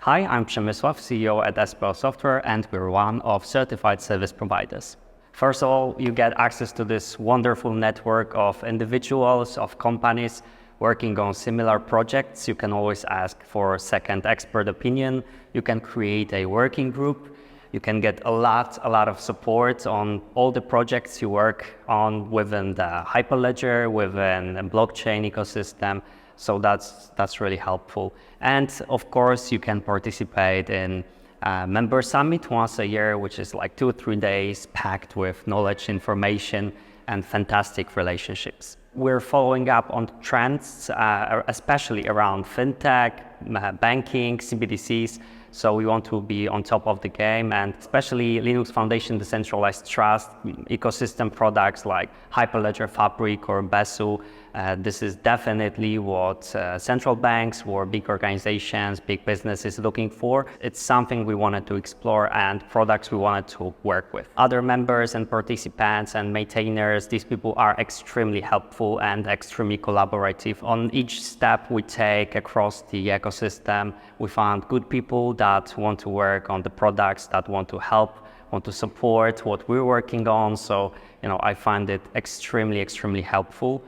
Hi, I'm Przemysław, CEO at Espeo Software, and we're one of certified service providers. First of all, you get access to this wonderful network of individuals, of companies working on similar projects. You can always ask for a second expert opinion. You can create a working group. You can get a lot of support on all the projects you work on within the Hyperledger, within the blockchain ecosystem. So that's really helpful. And of course, you can participate in Member Summit once a year, which is like 2 or 3 days packed with knowledge, information, and fantastic relationships. We're following up on trends, especially around fintech, banking, CBDCs. So we want to be on top of the game, and especially Linux Foundation Decentralized Trust ecosystem products like Hyperledger Fabric or Besu. This is definitely what central banks or big organizations, big businesses looking for. It's something we wanted to explore and products we wanted to work with. Other members and participants and maintainers, these people are extremely helpful and extremely collaborative. On each step we take across the ecosystem, we found good people that want to work on the products, that want to help, want to support what we're working on. So, I find it extremely helpful.